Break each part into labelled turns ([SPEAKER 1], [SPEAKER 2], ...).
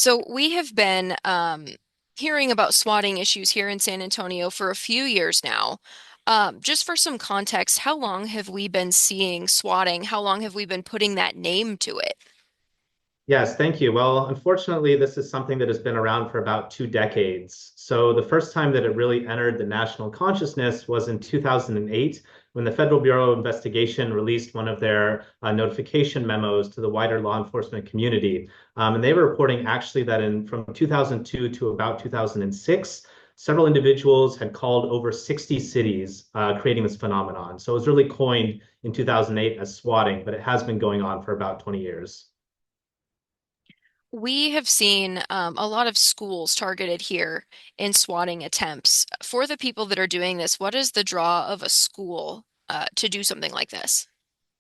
[SPEAKER 1] So we have been hearing about swatting issues here in San Antonio for a few years now. Just for some context, how long have we been seeing swatting? How long have we been putting that name to it?
[SPEAKER 2] Yes, thank you. Well, unfortunately, this is something that has been around for about 2 decades. So the first time that it really entered the national consciousness was in 2008 when the Federal Bureau of Investigation released one of their notification memos to the wider law enforcement community. And they were reporting actually that from 2002 to about 2006, several individuals had called over 60 cities, creating this phenomenon. So it was really coined in 2008 as swatting, but it has been going on for about 20 years.
[SPEAKER 1] We have seen a lot of schools targeted here in swatting attempts. For the people that are doing this, what is the draw of a school to do something like this?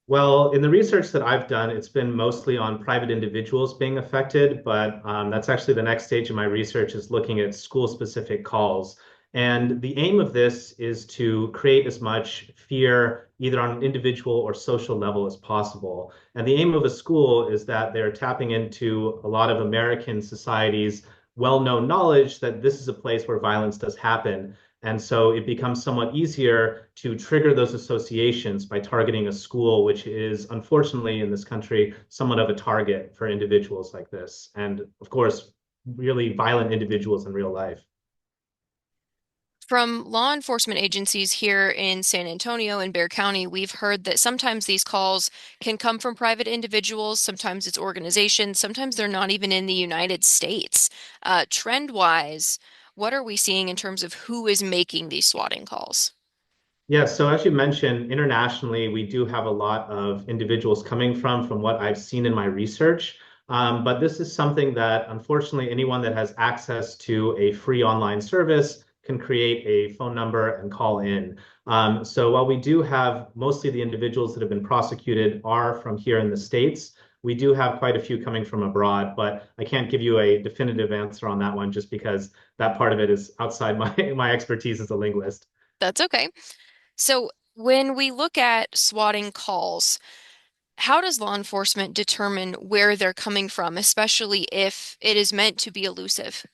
[SPEAKER 2] Well, in the research that I've done, it's been mostly on private individuals being affected, but that's actually the next stage of my research is looking at school-specific calls. And the aim of this is to create as much fear, either on an individual or social level as possible. And the aim of a school is that they're tapping into a lot of American society's well-known knowledge that this is a place where violence does happen. And so it becomes somewhat easier to trigger those associations by targeting a school, which is unfortunately in this country somewhat of a target for individuals like this. And of course, really violent individuals in real life.
[SPEAKER 1] From law enforcement agencies here in San Antonio and Bexar County, we've heard that sometimes these calls can come from private individuals, sometimes it's organizations, sometimes they're not even in the United States. Trend-wise, what are we seeing in terms of who is making these swatting calls?
[SPEAKER 2] Yeah, so as you mentioned, internationally, we do have a lot of individuals coming from what I've seen in my research. But this is something that unfortunately anyone that has access to a free online service can create a phone number and call in. So while we do have mostly the individuals that have been prosecuted are from here in the States, we do have quite a few coming from abroad, but I can't give you a definitive answer on that one just because that part of it is outside my expertise as a linguist.
[SPEAKER 1] That's okay. So when we look at swatting calls, how does law enforcement determine where they're coming from, especially if it is meant to be elusive?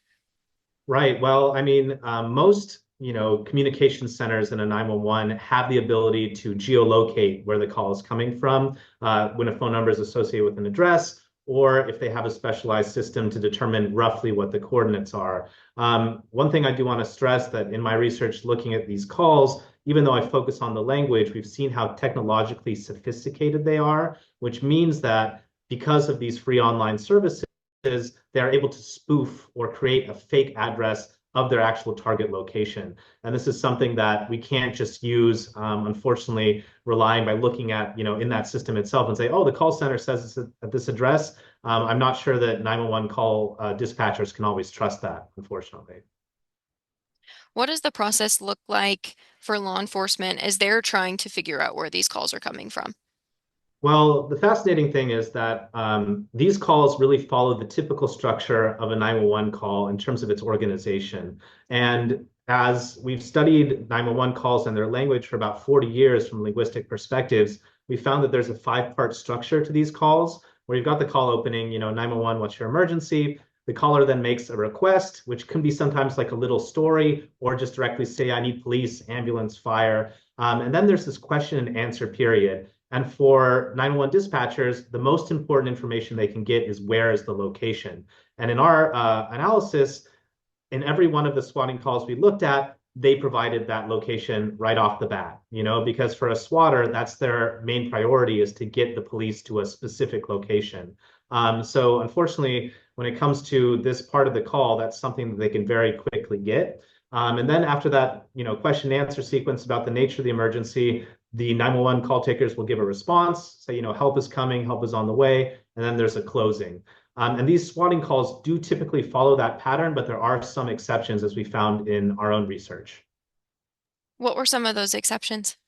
[SPEAKER 2] Right. Well, I mean, most, communication centers in a 911 have the ability to geolocate where the call is coming from when a phone number is associated with an address, or if they have a specialized system to determine roughly what the coordinates are. One thing I do want to stress that in my research looking at these calls, even though I focus on the language, we've seen how technologically sophisticated they are, which means that because of these free online services, they're able to spoof or create a fake address of their actual target location. And this is something that we can't just use, unfortunately, relying by looking at, in that system itself and say, oh, the call center says it's at this address. I'm not sure that 911 call dispatchers can always trust that, unfortunately.
[SPEAKER 1] What does the process look like for law enforcement as they're trying to figure out where these calls are coming from?
[SPEAKER 2] Well, the fascinating thing is that these calls really follow the typical structure of a 911 call in terms of its organization. And as we've studied 911 calls and their language for about 40 years from linguistic perspectives, we found that there's a five-part structure to these calls where you've got the call opening, 911, what's your emergency? The caller then makes a request, which can be sometimes like a little story or just directly say, I need police, ambulance, fire. And then there's this question and answer period. And for 911 dispatchers, the most important information they can get is where is the location. And in our analysis, in every one of the swatting calls we looked at, they provided that location right off the bat, because for a swatter, that's their main priority is to get the police to a specific location. So unfortunately, when it comes to this part of the call, that's something that they can very quickly get. And then after that, question and answer sequence about the nature of the emergency, the 911 call takers will give a response, say, help is coming, help is on the way, and then there's a closing. And these swatting calls do typically follow that pattern, but there are some exceptions as we found in our own research.
[SPEAKER 1] What were some of those exceptions?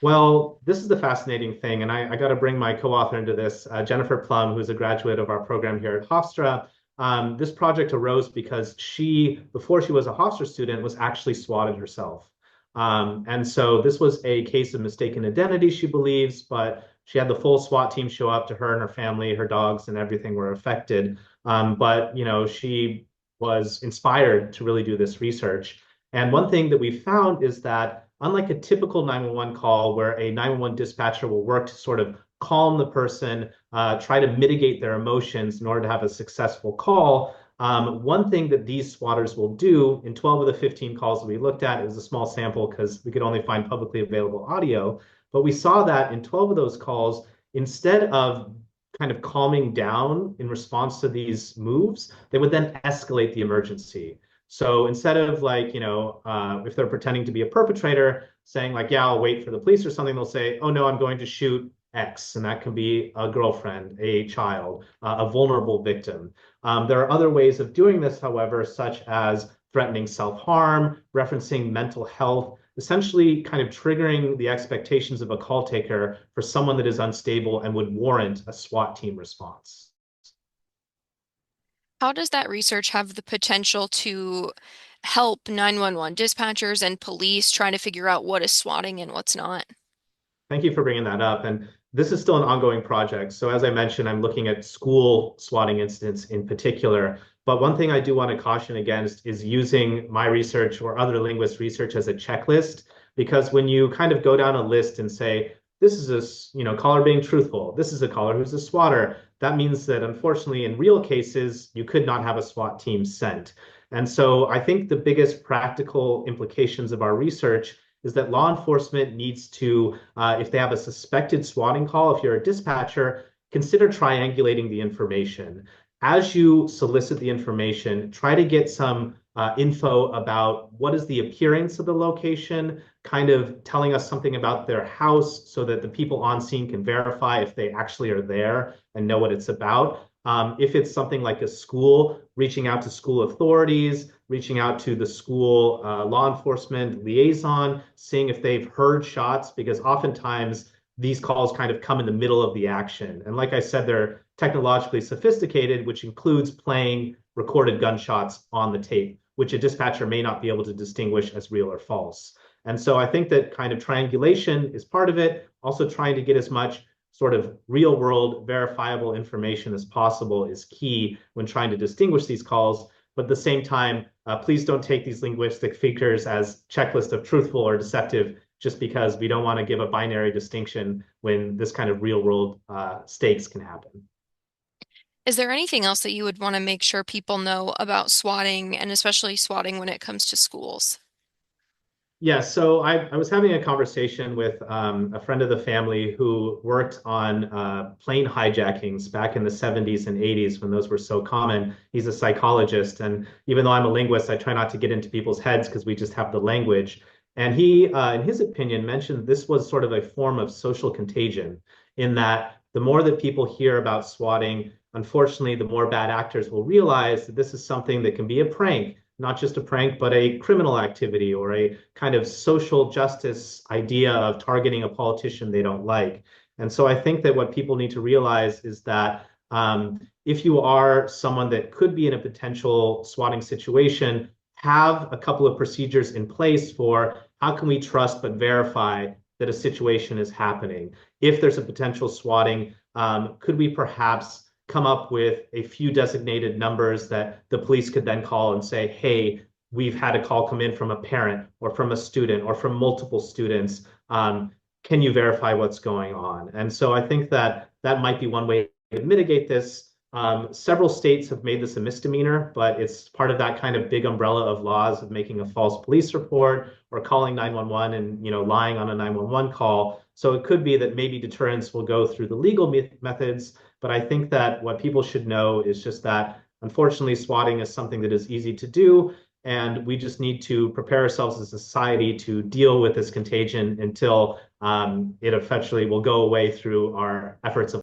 [SPEAKER 2] Well, this is the fascinating thing, and I got to bring my co-author into this, Jennifer Plum, who's a graduate of our program here at Hofstra. This project arose because she, before she was a Hofstra student, was actually swatted herself. And so this was a case of mistaken identity, she believes, but she had the full SWAT team show up to her and her family, her dogs, and everything were affected. But she was inspired to really do this research. And one thing that we found is that unlike a typical 911 call where a 911 dispatcher will work to sort of calm the person, try to mitigate their emotions in order to have a successful call, one thing that these swatters will do in 12 of the 15 calls that we looked at, it was a small sample because we could only find publicly available audio, but we saw that in 12 of those calls, instead of kind of calming down in response to these moves, they would then escalate the emergency. So instead of like, if they're pretending to be a perpetrator, saying like, yeah, I'll wait for the police or something, they'll say, oh no, I'm going to shoot X. And that can be a girlfriend, a child, a vulnerable victim. There are other ways of doing this, however, such as threatening self-harm, referencing mental health, essentially kind of triggering the expectations of a call taker for someone that is unstable and would warrant a SWAT team response.
[SPEAKER 1] How does that research have the potential to help 911 dispatchers and police try to figure out what is swatting and what's not?
[SPEAKER 2] Thank you for bringing that up. And this is still an ongoing project. So as I mentioned, I'm looking at school swatting incidents in particular. But one thing I do want to caution against is using my research or other linguist research as a checklist, because when you kind of go down a list and say, this is a caller being truthful, this is a caller who's a swatter, that means that unfortunately in real cases, you could not have a SWAT team sent. And so I think the biggest practical implications of our research is that law enforcement needs to, if they have a suspected swatting call, if you're a dispatcher, consider triangulating the information. As you solicit the information, try to get some info about what is the appearance of the location, kind of telling us something about their house so that the people on scene can verify if they actually are there and know what it's about. If it's something like a school, reaching out to school authorities, reaching out to the school law enforcement liaison, seeing if they've heard shots, because oftentimes these calls kind of come in the middle of the action. And like I said, they're technologically sophisticated, which includes playing recorded gunshots on the tape, which a dispatcher may not be able to distinguish as real or false. And so I think that kind of triangulation is part of it. Also trying to get as much sort of real world verifiable information as possible is key when trying to distinguish these calls. But at the same time, please don't take these linguistic figures as checklist of truthful or deceptive just because we don't want to give a binary distinction when this kind of real world stakes can happen.
[SPEAKER 1] Is there anything else that you would want to make sure people know about swatting and especially swatting when it comes to schools?
[SPEAKER 2] Yeah, so I was having a conversation with a friend of the family who worked on plane hijackings back in the 70s and 80s when those were so common. He's a psychologist, and even though I'm a linguist, I try not to get into people's heads because we just have the language. And he, in his opinion, mentioned this was sort of a form of social contagion, in that the more that people hear about swatting, unfortunately, the more bad actors will realize that this is something that can be a prank, not just a prank, but a criminal activity or a kind of social justice idea of targeting a politician they don't like. And so I think that what people need to realize is that if you are someone that could be in a potential swatting situation, have a couple of procedures in place for how can we trust but verify that a situation is happening. If there's a potential swatting, could we perhaps come up with a few designated numbers that the police could then call and say, hey, we've had a call come in from a parent or from a student or from multiple students. Can you verify what's going on? And so I think that that might be one way to mitigate this. Several states have made this a misdemeanor, but it's part of that kind of big umbrella of laws of making a false police report or calling 911 and lying on a 911 call. So it could be that maybe deterrence will go through the legal methods, but I think that what people should know is just that unfortunately swatting is something that is easy to do, and we just need to prepare ourselves as a society to deal with this contagion until it eventually will go away through our efforts of